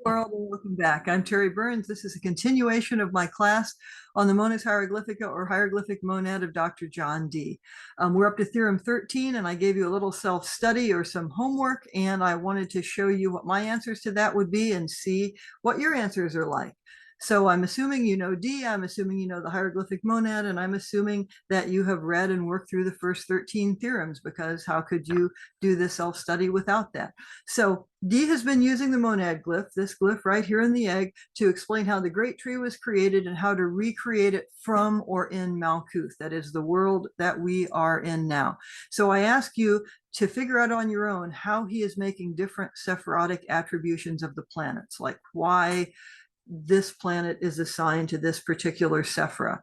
World and welcome back. I'm Terry Burns. This is a continuation of my class on the Monas Hieroglyphica or Hieroglyphic Monad of Dr. John Dee. We're up to Theorem 13 and I gave you a little self-study or some homework and I wanted to show you what my answers to that would be and see what your answers are like. So I'm assuming you know D, I'm assuming you know the hieroglyphic monad, and I'm assuming that you have read and worked through the first 13 theorems, because how could you do this self-study without that? So D has been using the monad glyph, this glyph right here in the egg, to explain how the great tree was created and how to recreate it from or in Malkuth, that is the world that we are in now. So I ask you to figure out on your own how he is making different Sephirotic attributions of the planets, like why this planet is assigned to this particular Sephira.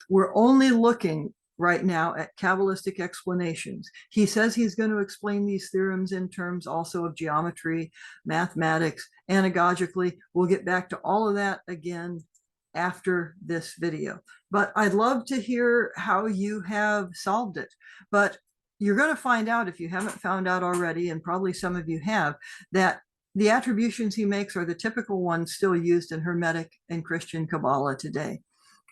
We're only looking right now at Kabbalistic explanations. He says he's going to explain these theorems in terms also of geometry, mathematics, anagogically. We'll get back to all of that again after this video. But I'd love to hear how you have solved it. But you're going to find out, if you haven't found out already, and probably some of you have, that the attributions he makes are the typical ones still used in Hermetic and Christian Kabbalah today.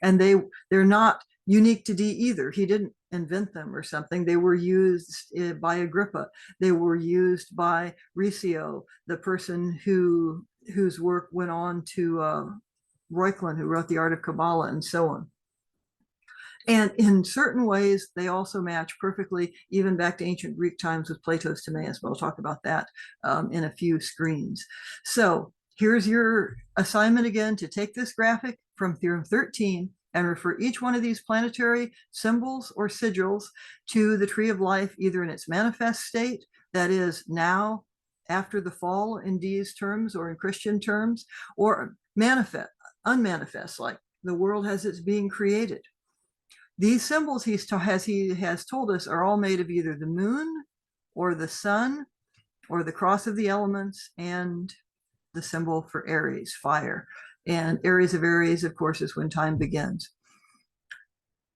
And they're not unique to D either. He didn't invent them or something. They were used by Agrippa. They were used by Riccio, the person whose work went on to Reuchlin, who wrote The Art of Kabbalah, and so on. And in certain ways, they also match perfectly, even back to ancient Greek times with Plato's Timaeus, but we'll talk about that in a few screens. So here's your assignment again, to take this graphic from Theorem 13 and refer each one of these planetary symbols or sigils to the tree of life, either in its manifest state, that is now after the fall in D's terms or in Christian terms, or manifest, unmanifest, like the world as it's being created. These symbols he has told us are all made of either the moon or the sun or the cross of the elements and the symbol for Aries, fire. And Aries of Aries, of course, is when time begins.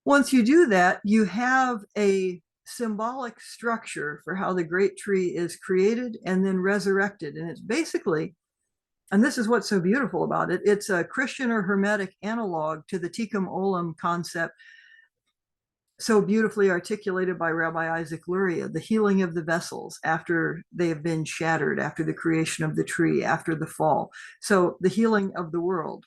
Once you do that, you have a symbolic structure for how the great tree is created and then resurrected. And it's basically, and this is what's so beautiful about it, it's a Christian or Hermetic analog to the Tikkun Olam concept, so beautifully articulated by Rabbi Isaac Luria, the healing of the vessels after they have been shattered, after the creation of the tree, after the fall. So the healing of the world.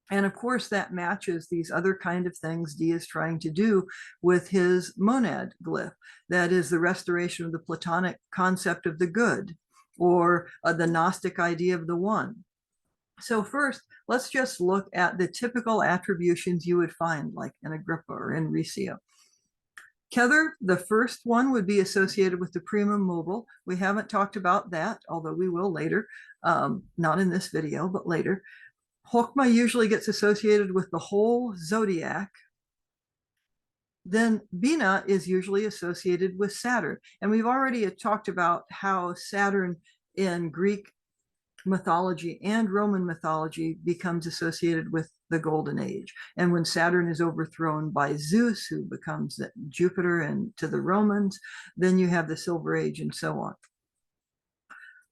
And of course, that matches these other kind of things D is trying to do with his monad glyph. That is the restoration of the Platonic concept of the good, or the Gnostic idea of the one. So first, let's just look at the typical attributions you would find, like in Agrippa or in Riccio. Kether, the first one, would be associated with the primum mobile. We haven't talked about that, although we will later, not in this video, but later. Chokmah usually gets associated with the whole zodiac. Then Bina is usually associated with Saturn. And we've already talked about how Saturn in Greek mythology and Roman mythology becomes associated with the Golden Age. And when Saturn is overthrown by Zeus, who becomes Jupiter and to the Romans, then you have the Silver Age and so on.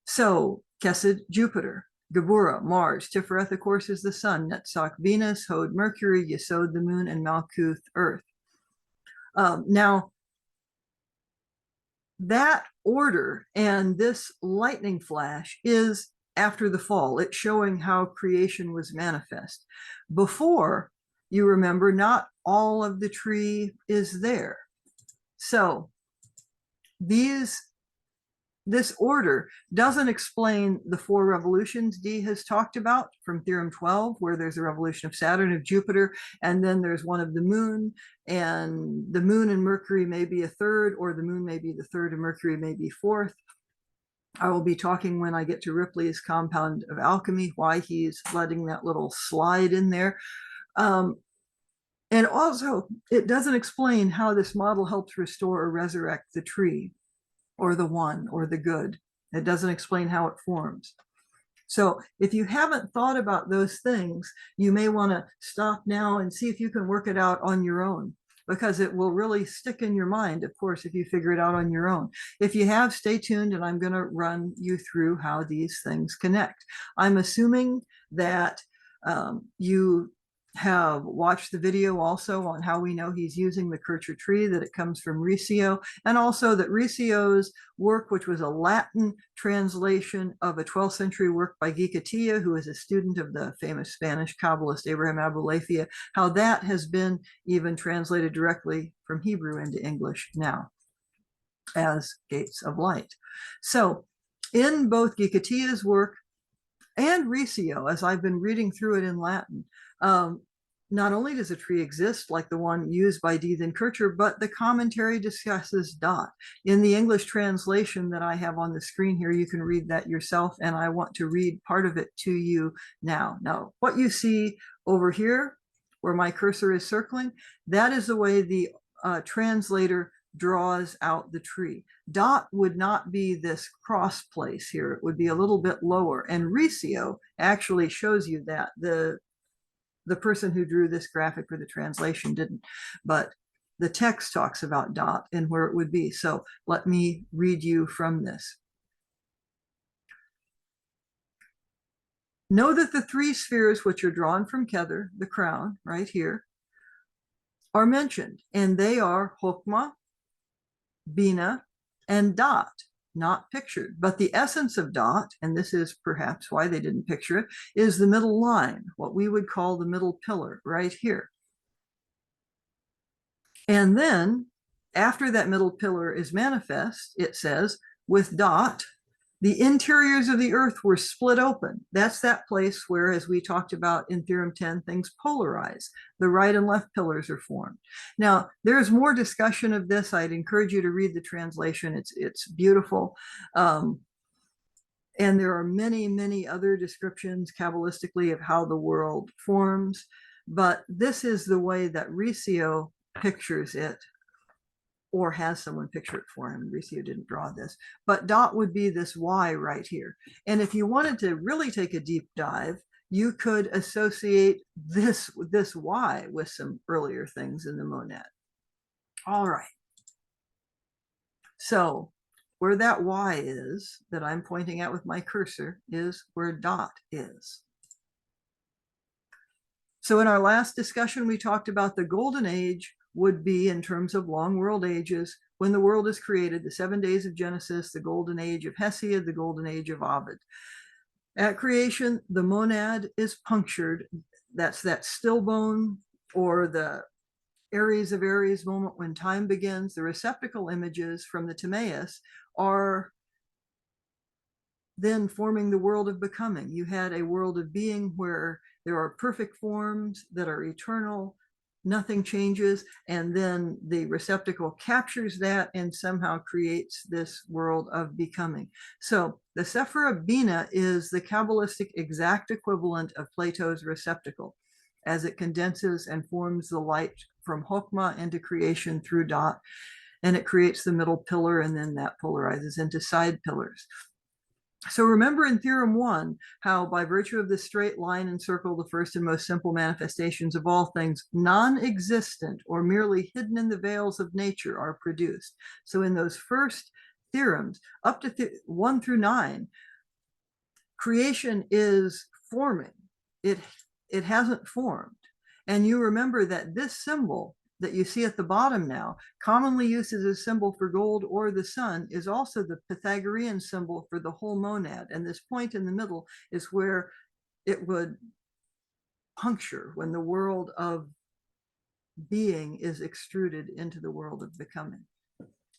So Kesed, Jupiter, Geburah, Mars, Tifereth, of course, is the sun, Netzach, Venus, Hod, Mercury, Yesod, the moon, and Malkuth, Earth. Now, that order and this lightning flash is after the fall. It's showing how creation was manifest. Before, you remember, not all of the tree is there. So this order doesn't explain the 4 revolutions D has talked about from Theorem 12, where there's a revolution of Saturn, of Jupiter, and then there's one of the moon, and the moon and Mercury may be a third, or the moon may be the third and Mercury may be fourth. I will be talking when I get to Ripley's compound of alchemy, why he's letting that little slide in there. And also, it doesn't explain how this model helps restore or resurrect the tree, or the one, or the good. It doesn't explain how it forms. So if you haven't thought about those things, you may want to stop now and see if you can work it out on your own. because it will really stick in your mind, of course, if you figure it out on your own. If you have, stay tuned, and I'm going to run you through how these things connect. I'm assuming that you have watched the video also on how we know he's using the Kircher Tree, that it comes from Riccio, and also that Riccio's work, which was a Latin translation of a 12th century work by Gicatilla, who is a student of the famous Spanish Kabbalist Abraham Abulafia, how that has been even translated directly from Hebrew into English now as gates of light. So in both Gicatilla's work and Riccio, as I've been reading through it in Latin, not only does a tree exist like the one used by Dean Kircher, but the commentary discusses dot. In the English translation that I have on the screen here, you can read that yourself, and I want to read part of it to you now. Now, what you see over here, where my cursor is circling, that is the way the translator draws out the tree. Dot would not be this cross place here. It would be a little bit lower. And Riccio actually shows you that. The person who drew this graphic for the translation didn't, but the text talks about dot and where it would be. So let me read you from this. Know that the three spheres which are drawn from Kether, the crown, right here, are mentioned, and they are Chokmah, Bina, and dot, not pictured. But the essence of dot, and this is perhaps why they didn't picture it, is the middle line, what we would call the middle pillar right here. And then after that middle pillar is manifest, it says, with dot, the interiors of the earth were split open. That's that place where, as we talked about in Theorem 10, things polarize. The right and left pillars are formed. Now, there's more discussion of this. I'd encourage you to read the translation. It's beautiful. And there are many, many other descriptions Kabbalistically of how the world forms. But this is the way that Riccio pictures it, or has someone picture it for him. Riccio didn't draw this, but dot would be this Y right here. And if you wanted to really take a deep dive, you could associate this Y with some earlier things in the monad. All right. So where that Y is that I'm pointing at with my cursor is where dot is. So in our last discussion, we talked about the golden age would be, in terms of long world ages, when the world is created, the 7 days of Genesis, the golden age of Hesiod, the golden age of Ovid. At creation, the monad is punctured. That's that stillbone, or the Aries of Aries moment when time begins. The receptacle images from the Timaeus are then forming the world of becoming. You had a world of being where there are perfect forms that are eternal, nothing changes, and then the receptacle captures that and somehow creates this world of becoming. So the Sephiroth Bina is the Kabbalistic exact equivalent of Plato's receptacle, as it condenses and forms the light from Chokmah into creation through dot, and it creates the middle pillar, and then that polarizes into side pillars. So remember in Theorem 1, how by virtue of the straight line and circle, the first and most simple manifestations of all things, non-existent or merely hidden in the veils of nature, are produced. So in those first theorems, up to 1 through 9, creation is forming. It hasn't formed. And you remember that this symbol that you see at the bottom now, commonly used as a symbol for gold or the sun, is also the Pythagorean symbol for the whole monad. And this point in the middle is where it would puncture when the world of being is extruded into the world of becoming.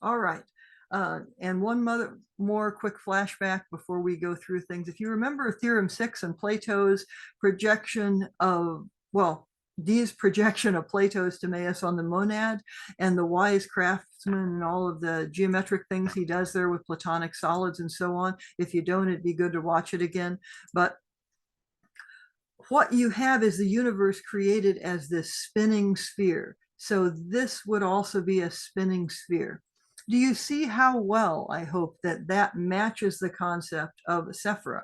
All right. And one more quick flashback before we go through things. If you remember Theorem 6 and Plato's projection of, well, D's projection of Plato's Timaeus on the monad, and the wise craftsman and all of the geometric things he does there with Platonic solids and so on. If you don't, it'd be good to watch it again. But what you have is the universe created as this spinning sphere. So this would also be a spinning sphere. Do you see how well, I hope, that matches the concept of Sephiroth?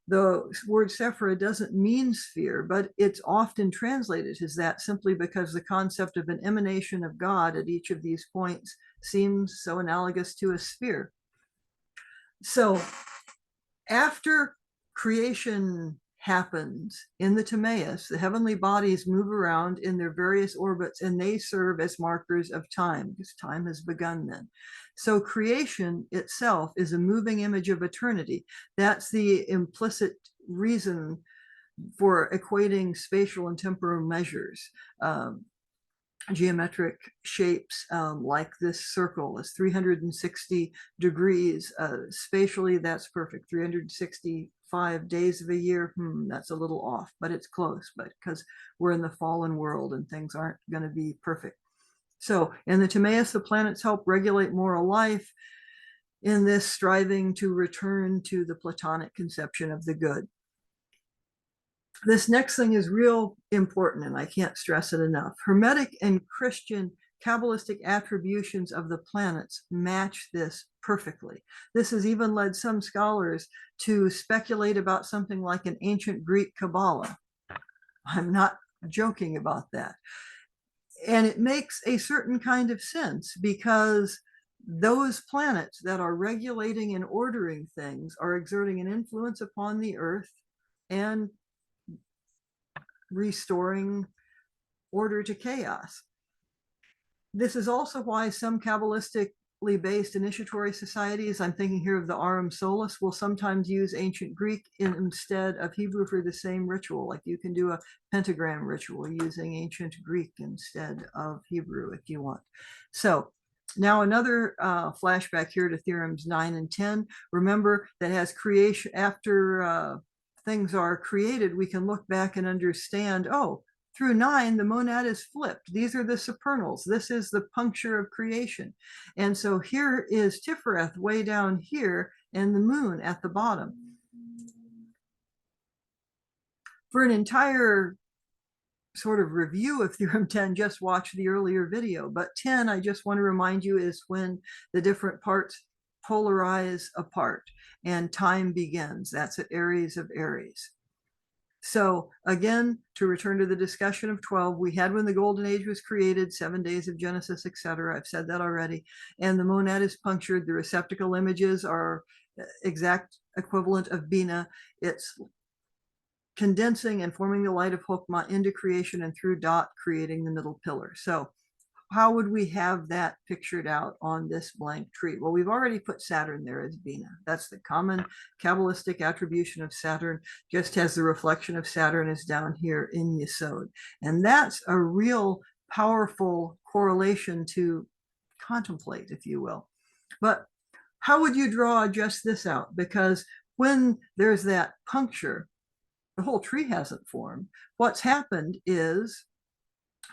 The word Sephira doesn't mean sphere, but it's often translated as that simply because the concept of an emanation of God at each of these points seems so analogous to a sphere. So after creation happens in the Timaeus, the heavenly bodies move around in their various orbits and they serve as markers of time because time has begun then. So creation itself is a moving image of eternity. That's the implicit reason for equating spatial and temporal measures. Geometric shapes like this circle is 360 degrees. Spatially, that's perfect. 365 days of a year, that's a little off, but it's close, but because we're in the fallen world and things aren't going to be perfect. So in the Timaeus, the planets help regulate moral life in this striving to return to the Platonic conception of the good. This next thing is real important, and I can't stress it enough. Hermetic and Christian Kabbalistic attributions of the planets match this perfectly. This has even led some scholars to speculate about something like an ancient Greek Kabbalah. I'm not joking about that. And it makes a certain kind of sense because those planets that are regulating and ordering things are exerting an influence upon the earth and restoring order to chaos. This is also why some Kabbalistically based initiatory societies, I'm thinking here of the Aurum Solus, will sometimes use ancient Greek instead of Hebrew for the same ritual. Like you can do a pentagram ritual using ancient Greek instead of Hebrew if you want. So now another flashback here to theorems 9 and 10. Remember that as creation, after things are created, we can look back and understand, oh, through 9, the monad is flipped. These are the supernals. This is the puncture of creation. And so here is Tifereth way down here and the moon at the bottom. For an entire sort of review of Theorem 10, just watch the earlier video. But 10, I just want to remind you, is when the different parts polarize apart and time begins. That's at Aries of Aries. So again, to return to the discussion of 12, we had when the golden age was created, 7 days of Genesis, etc. I've said that already. And the monad is punctured. The receptacle images are exact equivalent of Bina. It's condensing and forming the light of Hokmah into creation and through Dot creating the middle pillar. So how would we have that pictured out on this blank tree? Well, we've already put Saturn there as Bina. That's the common Kabbalistic attribution of Saturn, just as the reflection of Saturn is down here in Yesod. And that's a real powerful correlation to contemplate, if you will. But how would you draw just this out? Because when there's that puncture, the whole tree hasn't formed. What's happened is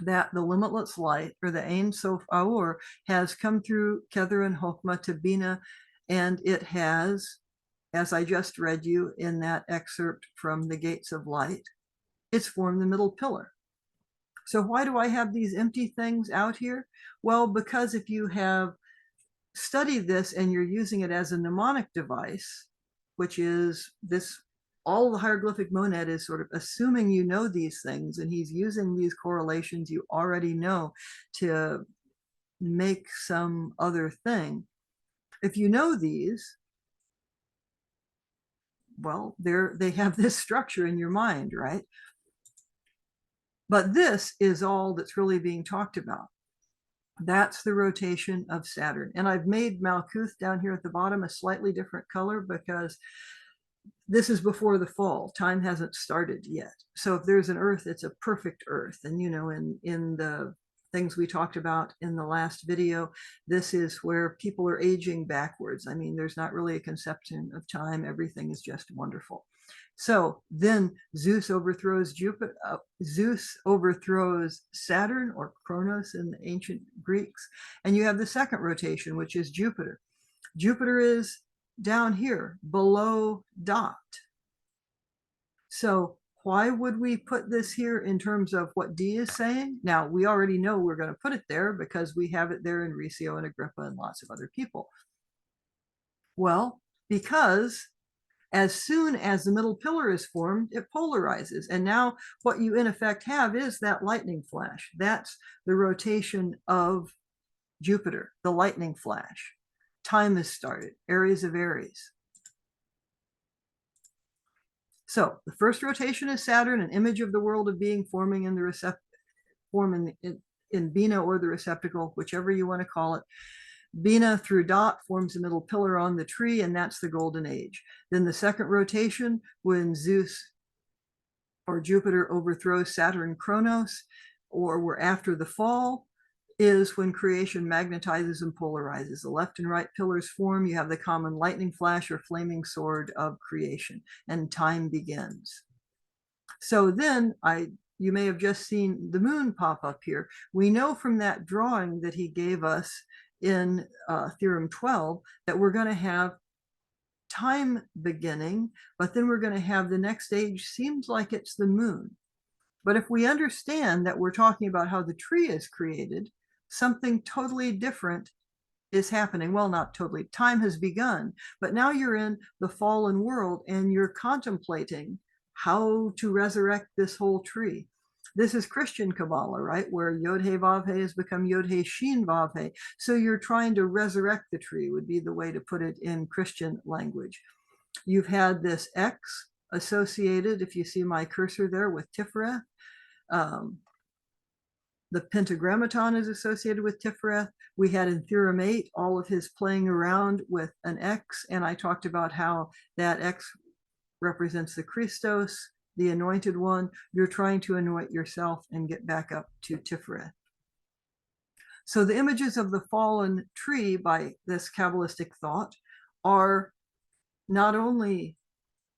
that the limitless light, or the Ein Sof Aur, has come through Kether and Hokmah to Bina, and it has, as I just read you in that excerpt from the Gates of Light, it's formed the middle pillar. So why do I have these empty things out here? Well, because if you have studied this and you're using it as a mnemonic device, which is this, all the hieroglyphic monad is sort of assuming you know these things, and he's using these correlations you already know to make some other thing. If you know these, well, they have this structure in your mind, right? But this is all that's really being talked about. That's the rotation of Saturn. And I've made Malkuth down here at the bottom a slightly different color because this is before the fall. Time hasn't started yet. So if there's an Earth, it's a perfect Earth. And, you know, in the things we talked about in the last video, this is where people are aging backwards. I mean, there's not really a conception of time. Everything is just wonderful. So then Zeus overthrows Jupiter. Zeus overthrows Saturn, or Kronos in the ancient Greeks. And you have the second rotation, which is Jupiter. Jupiter is down here below Dot. So why would we put this here in terms of what D is saying? Now, we already know we're going to put it there because we have it there in Riccio and Agrippa and lots of other people. Well, because As soon as the middle pillar is formed, it polarizes. And now what you in effect have is that lightning flash. That's the rotation of Jupiter, the lightning flash. Time has started, Aries of Aries. So the first rotation is Saturn, an image of the world of being forming in the in Bina or the receptacle, whichever you want to call it. Bina through dot forms the middle pillar on the tree, and that's the golden age. Then the second rotation, when Zeus or Jupiter overthrows Saturn Kronos, or we're after the fall, is when creation magnetizes and polarizes. The left and right pillars form. You have the common lightning flash or flaming sword of creation, and time begins. So then you may have just seen the moon pop up here. We know from that drawing that he gave us in Theorem 12 that we're going to have time beginning, but then we're going to have the next age seems like it's the moon. But if we understand that we're talking about how the tree is created, something totally different is happening. Well, not totally. Time has begun, but now you're in the fallen world and you're contemplating how to resurrect this whole tree. This is Christian Kabbalah, right? Where Yod He Vav He has become Yod He Shin Vav He. So you're trying to resurrect the tree, would be the way to put it in Christian language. You've had this X associated, if you see my cursor there, with Tiferet. The Pentagrammaton is associated with Tiferet. We had in Theorem 8 all of his playing around with an X, and I talked about how that X represents the Christos, the anointed one. You're trying to anoint yourself and get back up to Tiferet. So the images of the fallen tree by this Kabbalistic thought are not only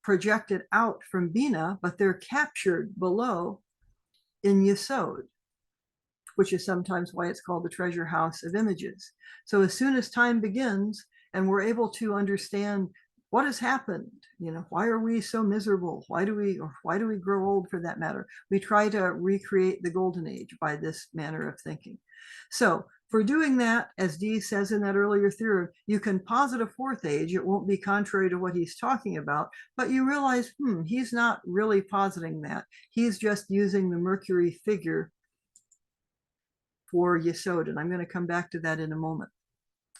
projected out from Bina, but they're captured below in Yesod, which is sometimes why it's called the treasure house of images. So as soon as time begins and we're able to understand what has happened, why are we so miserable? Why do we grow old, for that matter? We try to recreate the golden age by this manner of thinking. So for doing that, as Dee says in that earlier theorem, you can posit a fourth age. It won't be contrary to what he's talking about, but you realize, he's not really positing that. He's just using the Mercury figure for Yesod, and I'm going to come back to that in a moment.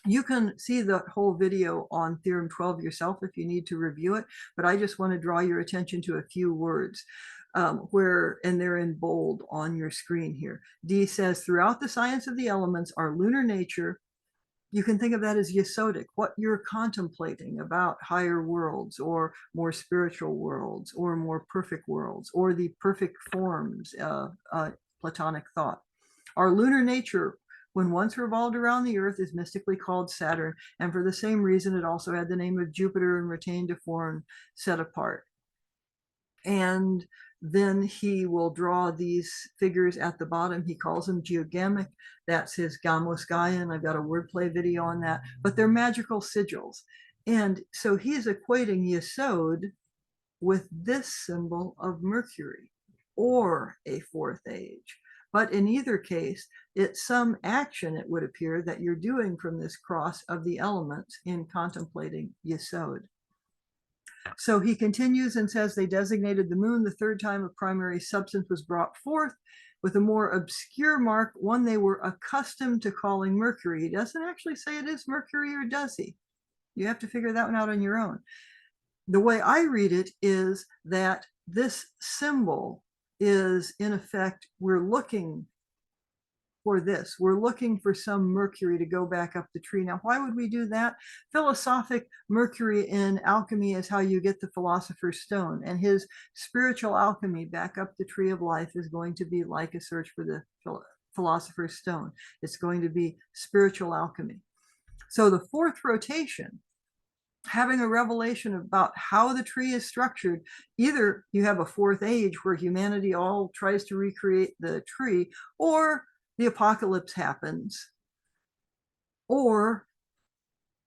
You can see the whole video on Theorem 12 yourself if you need to review it, but I just want to draw your attention to a few words and they're in bold on your screen here. Dee says, throughout the science of the elements, our lunar nature, you can think of that as Yesodic, what you're contemplating about higher worlds or more spiritual worlds or more perfect worlds or the perfect forms of Platonic thought. Our lunar nature, when once revolved around the earth, is mystically called Saturn, and for the same reason it also had the name of Jupiter and retained a form set apart. And then he will draw these figures at the bottom. He calls them geogamic. That's his Gamos Gaian. I've got a wordplay video on that, but they're magical sigils. And so he's equating Yesod with this symbol of Mercury or a fourth age. But in either case, it's some action, it would appear, that you're doing from this cross of the elements in contemplating Yesod. So he continues and says they designated the moon the third time a primary substance was brought forth with a more obscure mark, one they were accustomed to calling Mercury. He doesn't actually say it is Mercury, or does he? You have to figure that one out on your own. The way I read it is that this symbol is, in effect, we're looking for this. We're looking for some Mercury to go back up the tree. Now, why would we do that? Philosophic Mercury in alchemy is how you get the philosopher's stone, and his spiritual alchemy back up the tree of life is going to be like a search for the philosopher's stone. It's going to be spiritual alchemy. So the fourth rotation, having a revelation about how the tree is structured, either you have a fourth age where humanity all tries to recreate the tree, or the apocalypse happens,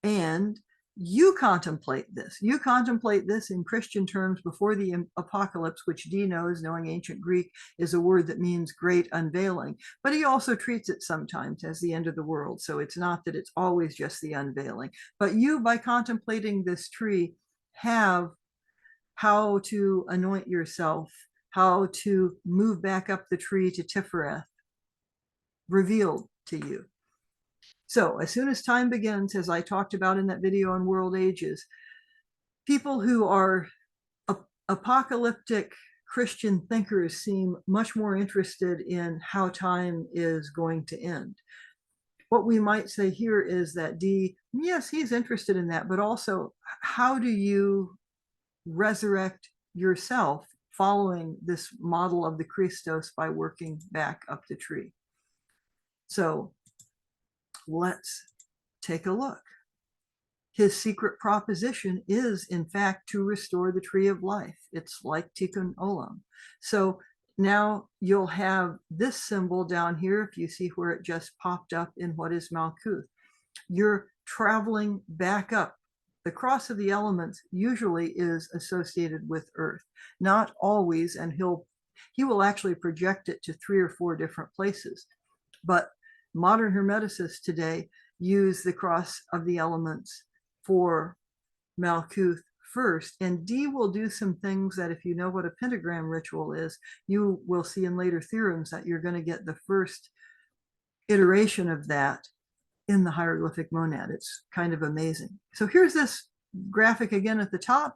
and you contemplate this. You contemplate this in Christian terms before the apocalypse, which Dee knows, knowing ancient Greek, is a word that means great unveiling. But he also treats it sometimes as the end of the world. So it's not that it's always just the unveiling. But you, by contemplating this tree, have how to anoint yourself, how to move back up the tree to Tifereth, revealed to you. So as soon as time begins, as I talked about in that video on world ages, people who are apocalyptic Christian thinkers seem much more interested in how time is going to end. What we might say here is that D, yes, he's interested in that, but also how do you resurrect yourself following this model of the Christos by working back up the tree? So let's take a look. His secret proposition is, in fact, to restore the tree of life. It's like Tikkun Olam. So now you'll have this symbol down here, if you see where it just popped up in what is Malkuth. You're traveling back up. The cross of the elements usually is associated with earth, not always, and he will actually project it to 3 or 4 different places. But modern Hermeticists today use the cross of the elements for Malkuth first, and D will do some things that, if you know what a pentagram ritual is, you will see in later theorems that you're going to get the first iteration of that in the hieroglyphic monad. It's kind of amazing. So here's this graphic again at the top.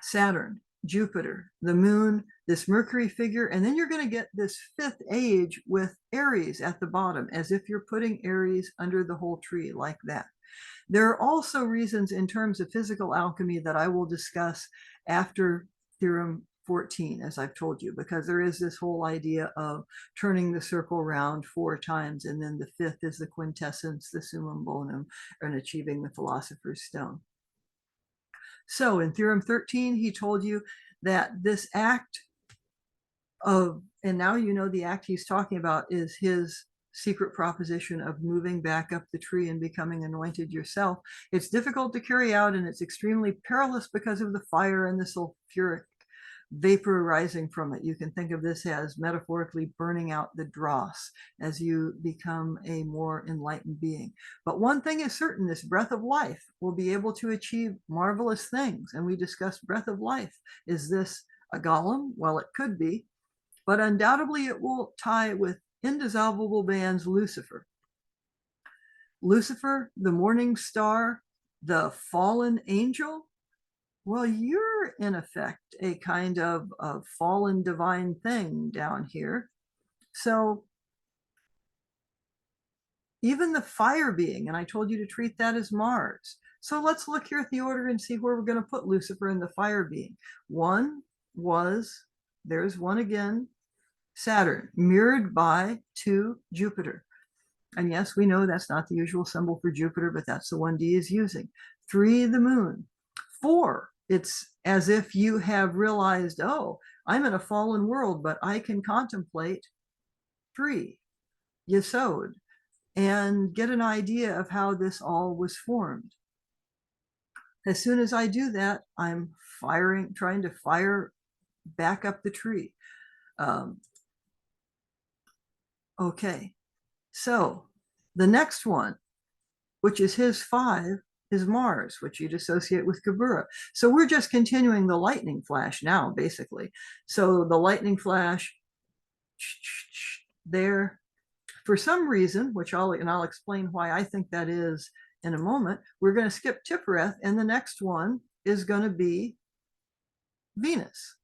Saturn, Jupiter, the moon, this Mercury figure, and then you're going to get this 5th age with Aries at the bottom, as if you're putting Aries under the whole tree like that. There are also reasons in terms of physical alchemy that I will discuss after Theorem 14, as I've told you, because there is this whole idea of turning the circle round 4 times, and then the 5th is the quintessence, the summum bonum, and achieving the philosopher's stone. So in Theorem 13, he told you that this act of, and now you know the act he's talking about is his secret proposition of moving back up the tree and becoming anointed yourself. It's difficult to carry out, and it's extremely perilous because of the fire and the sulfuric vapor arising from it. You can think of this as metaphorically burning out the dross as you become a more enlightened being. But one thing is certain, this breath of life will be able to achieve marvelous things. And we discussed breath of life. Is this a golem? Well, it could be, but undoubtedly it will tie with indissoluble bands Lucifer. Lucifer, the morning star, the fallen angel. Well, you're in effect a kind of a fallen divine thing down here. So even the fire being, and I told you to treat that as Mars. So let's look here at the order and see where we're going to put Lucifer and the fire being. One was, there's one again, Saturn, mirrored by 2, Jupiter. And yes, we know that's not the usual symbol for Jupiter, but that's the one D is using. 3, the moon. 4, it's as if you have realized, oh, I'm in a fallen world, but I can contemplate 3, Yesod, and get an idea of how this all was formed. As soon as I do that, I'm trying to fire back up the tree. Okay, so the next one, which is his 5, is Mars, which you'd associate with Kabura. So we're just continuing the lightning flash now, basically. So the lightning flash there, for some reason, which I'll explain why I think that is in a moment, we're going to skip Tifereth, and the next one is going to be Venus.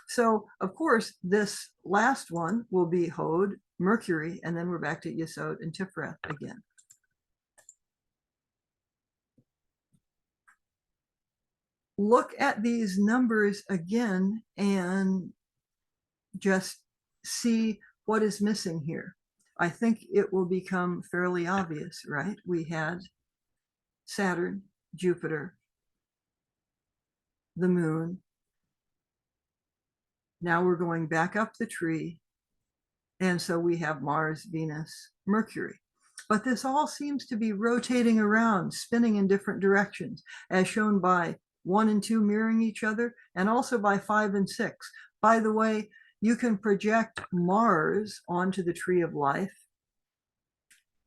So of course, this last one will be Hod, Mercury, and then we're back to Yesod and Tifereth again. Look at these numbers again and just see what is missing here. I think it will become fairly obvious, right? We had Saturn, Jupiter, the moon. Now we're going back up the tree. And so we have Mars, Venus, Mercury. But this all seems to be rotating around, spinning in different directions, as shown by 1 and 2 mirroring each other, and also by 5 and 6. By the way, you can project Mars onto the tree of life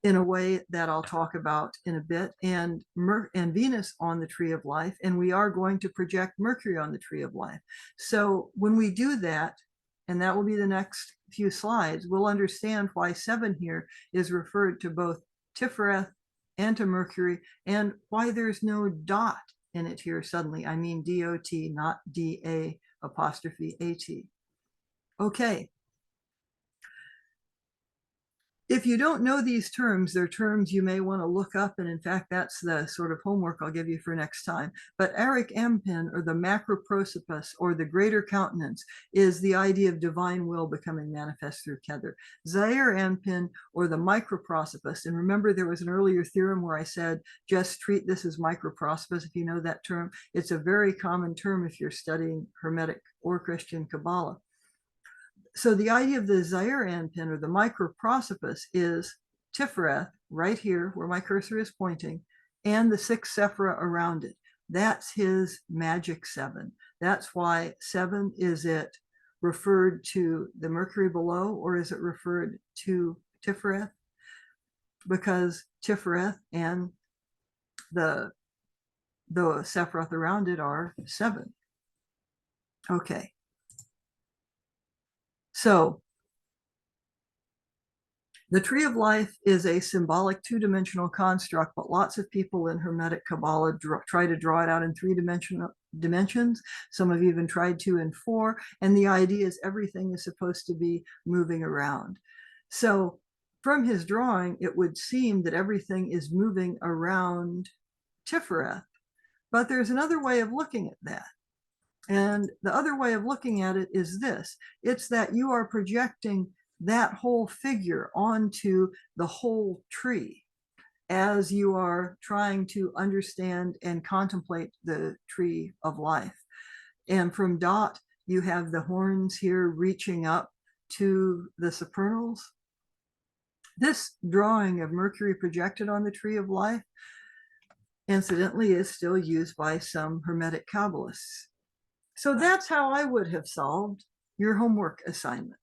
in a way that I'll talk about in a bit, and Venus on the tree of life, and we are going to project Mercury on the tree of life. So when we do that, and that will be the next few slides, we'll understand why 7 here is referred to both Sephiroth and to Mercury, and why there's no dot in it here suddenly. I mean DOT, not DA apostrophe AT. Okay. If you don't know these terms, they're terms you may want to look up, and in fact, that's the sort of homework I'll give you for next time. But Eric Ampin, or the macroprosopus, or the greater countenance, is the idea of divine will becoming manifest through Kether. Zaire Ampin, or the microprosopus, and remember there was an earlier theorem where I said, just treat this as microprosopus if you know that term. It's a very common term if you're studying Hermetic or Christian Kabbalah. So the idea of the Zaire Anpin, or the microprosopus, is Sephiroth, right here where my cursor is pointing, and the 6 Sephira around it. That's his magic 7. That's why 7, is it referred to the Mercury below, or is it referred to Sephiroth? Because Sephiroth and the Sephiroth around it are 7. Okay. So the tree of life is a symbolic 2-dimensional construct, but lots of people in Hermetic Kabbalah try to draw it out in 3-dimensions. Some have even tried to in 4. And the idea is everything is supposed to be moving around. So from his drawing, it would seem that everything is moving around Sephiroth. But there's another way of looking at that. And the other way of looking at it is this. It's that you are projecting that whole figure onto the whole tree as you are trying to understand and contemplate the tree of life. And from Dot, you have the horns here reaching up to the supernals. This drawing of Mercury projected on the tree of life, incidentally, is still used by some Hermetic Kabbalists. So that's how I would have solved your homework assignment,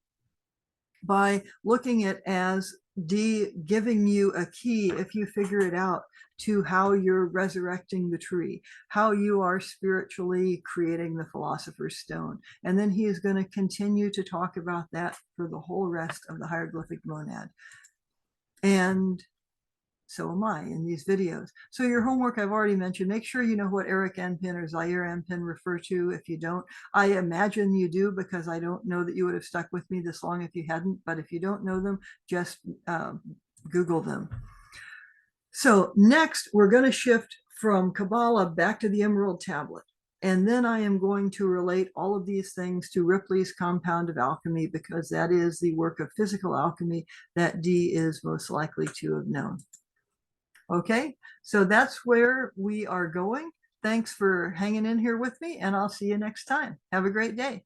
by looking at as D giving you a key, if you figure it out, to how you're resurrecting the tree, how you are spiritually creating the Philosopher's Stone. And then he is going to continue to talk about that for the whole rest of the hieroglyphic monad. And so am I in these videos. So your homework I've already mentioned. Make sure you know what Eric Anpin or Zaire Anpin refer to. If you don't, I imagine you do, because I don't know that you would have stuck with me this long if you hadn't. But if you don't know them, just Google them. So next, we're going to shift from Kabbalah back to the Emerald Tablet. And then I am going to relate all of these things to Ripley's Compound of Alchemy, because that is the work of physical alchemy that D is most likely to have known. Okay, so that's where we are going. Thanks for hanging in here with me, and I'll see you next time. Have a great day.